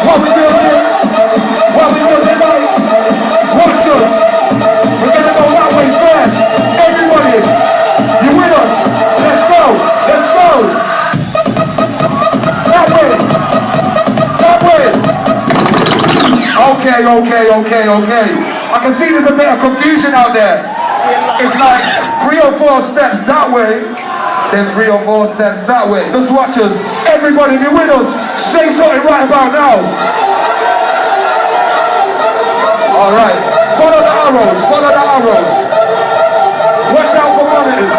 What we doing? What we doing tonight? Watch us. We're gonna go that way first. Everybody, you with us? Let's go. Let's go. That way. That way. Okay. I can see there's a bit of confusion out there. It's like 3 or 4 steps that way, then 3 or 4 steps that way. Just watch us. Everybody be with us. Say something right about now. Alright. Follow the arrows. Watch out for monitors.